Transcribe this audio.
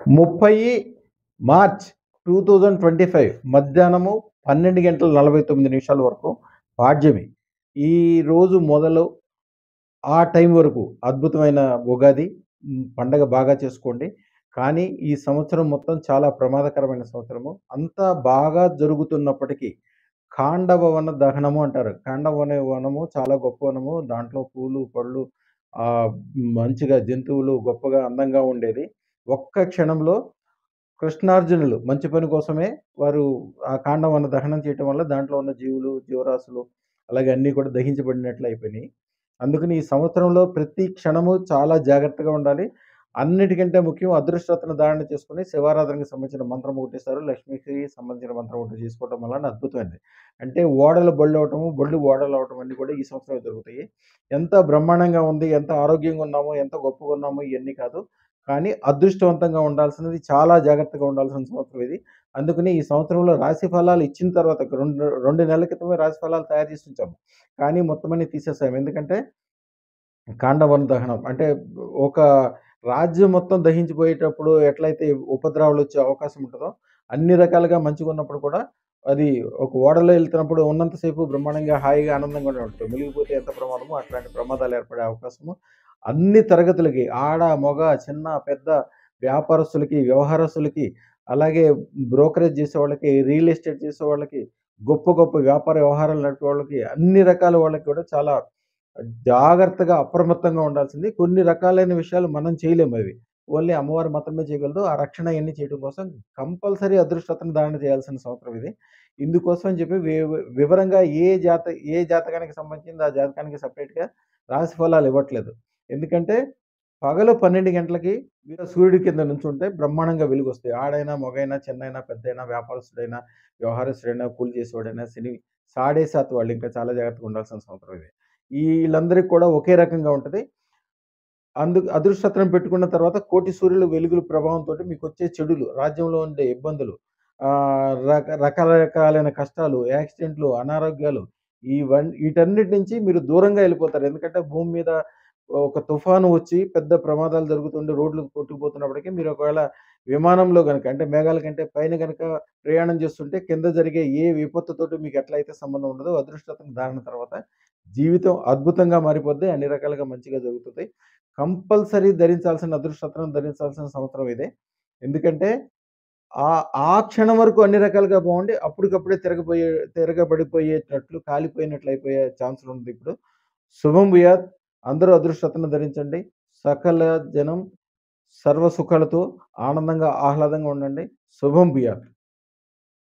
30 March 2025 మధ్యాహ్నము 12:49 వరకు పాడ్యమి. ఈ రోజు మొదలు ఆ టైం వరకు అద్భుతమైన ఉగాది పండగ బాగా చేసుకోండి. కానీ ఈ సంవత్సరం మొత్తం చాలా ప్రమాదకరమైన సంవత్సరము. అంతా బాగా జరుగుతున్నప్పటికీ ఖాండవ వన దహనము అంటారు. ఖాండవ అనే వనము చాలా గొప్ప వనము. దాంట్లో పూలు, పళ్ళు మంచిగా జంతువులు గొప్పగా అందంగా ఉండేది. ఒక్క క్షణంలో కృష్ణార్జునులు మంచి పని కోసమే వారు ఆ కాండవాన్ని దహనం చేయటం వల్ల దాంట్లో ఉన్న జీవులు, జీవరాశులు అలాగే అన్నీ కూడా దహించబడినట్లు అయిపోయినాయి. అందుకని ఈ సంవత్సరంలో ప్రతి క్షణము చాలా జాగ్రత్తగా ఉండాలి. అన్నిటికంటే ముఖ్యం అదృష్టరత్న ధారణ చేసుకొని శివారాధనకి సంబంధించిన మంత్రం ఒకటేసారు. లక్ష్మికి సంబంధించిన మంత్రం ఒకటి చేసుకోవటం వలన అద్భుతమైనది. అంటే ఓడలు బళ్ళవటము, బళ్ళు ఓడలు అవ్వటం అన్నీ కూడా ఈ సంవత్సరమే జరుగుతాయి. ఎంత బ్రహ్మాండంగా ఉంది, ఎంత ఆరోగ్యంగా ఉన్నామో, ఎంత గొప్పగా ఉన్నామో ఇయన్నీ కాదు. కానీ అదృష్టవంతంగా ఉండాల్సినది చాలా జాగ్రత్తగా ఉండాల్సిన సంవత్సరం ఇది. అందుకని ఈ సంవత్సరంలో రాశి ఫలాలు ఇచ్చిన తర్వాత 2 నెలల క్రితమే రాశి ఫలాలు తయారు చేసి ఉంచాము. కానీ మొత్తం అన్నీ తీసేసాము. ఎందుకంటే కాండవన దహనం అంటే ఒక రాజ్యం మొత్తం దహించిపోయేటప్పుడు ఎట్లయితే ఉపద్రవాలు వచ్చే అవకాశం ఉంటదో, అన్ని రకాలుగా మంచిగున్నప్పుడు కూడా అది ఒక ఓడలో ఎళ్తున్నప్పుడు ఉన్నంత సేపు బ్రహ్మాండంగా, హాయిగా, ఆనందంగా ఉండేటట్టు. మునిగిపోతే ఎంత ప్రమాదమో అట్లాంటి ప్రమాదాలు ఏర్పడే అవకాశము అన్ని తరగతులకి ఆడ, మగ, చిన్న, పెద్ద వ్యాపారస్తులకి, వ్యవహారస్తులకి, అలాగే బ్రోకరేజ్ చేసేవాళ్ళకి, రియల్ ఎస్టేట్ చేసేవాళ్ళకి, గొప్ప గొప్ప వ్యాపార వ్యవహారాలు నడిపే వాళ్ళకి, అన్ని రకాల వాళ్ళకి కూడా చాలా జాగ్రత్తగా, అప్రమత్తంగా ఉండాల్సింది. కొన్ని రకాలైన విషయాలు మనం చేయలేమవి. ఓన్లీ అమ్మవారి మాత్రమే చేయగలదు. ఆ రక్షణ ఇయన్నీ చేయడం కోసం కంపల్సరీ అదృష్టరత్న ధారణ చేయాల్సిన సంవత్సరం ఇది. ఇందుకోసం అని చెప్పి వివరంగా ఏ జాతకానికి సంబంధించింది ఆ జాతకానికి సెపరేట్‌గా రాశి ఫలాలు ఇవ్వట్లేదు. ఎందుకంటే పగలు 12 గంటలకి సూర్యుడి కింద నుంచుంటే బ్రహ్మాండంగా వెలుగొస్తాయి. ఆడైనా, మగైనా, చిన్నైనా, పెద్దయినా, వ్యాపారస్తుడైనా, వ్యవహారస్తుడైనా, కూలి చేసేవాడైనా, సాడే సాత్ వాళ్ళు ఇంకా చాలా జాగ్రత్తగా ఉండాల్సిన సంవత్సరం ఇది. ఈళ్ళందరికి కూడా ఒకే రకంగా ఉంటది. అదృష్టరత్నం పెట్టుకున్న తర్వాత కోటి సూర్యుల వెలుగుల ప్రభావంతోటి మీకొచ్చే చెడులు, రాజ్యంలో ఉండే ఇబ్బందులు, రకరకాలైన కష్టాలు, యాక్సిడెంట్లు, అనారోగ్యాలు వీటన్నిటి నుంచి మీరు దూరంగా ఎళ్ళిపోతారు. ఎందుకంటే భూమి మీద ఒక తుఫాను వచ్చి పెద్ద ప్రమాదాలు జరుగుతుండి రోడ్లు కొట్టుకుపోతున్నప్పటికీ మీరు ఒకవేళ విమానంలో గనక అంటే మేఘాల కంటే పైన గనక ప్రయాణం చేస్తుంటే కింద జరిగే ఏ విపత్తుతోటి మీకు ఎట్లయితే సంబంధం ఉండదో అదృష్టరత్నం దాటిన తర్వాత జీవితం అద్భుతంగా మారిపోద్ది. అన్ని రకాలుగా మంచిగా జరుగుతది. కంపల్సరీ అదృష్టరత్నం ధరించాల్సిన సంవత్సరం ఇదే. ఎందుకంటే ఆ క్షణం వరకు అన్ని రకాలుగా బాగుండి అప్పటికప్పుడే తిరగబడిపోయేటట్లు కాలిపోయినట్లు అయిపోయే ఛాన్సులుందిప్పుడు. శుభం భూయాత్. అందరూ అదృష్టరత్నం ధరించండి. సకల జనం సర్వ సుఖాలతో ఆనందంగా, ఆహ్లాదంగా ఉండండి. శుభం భూయాత్.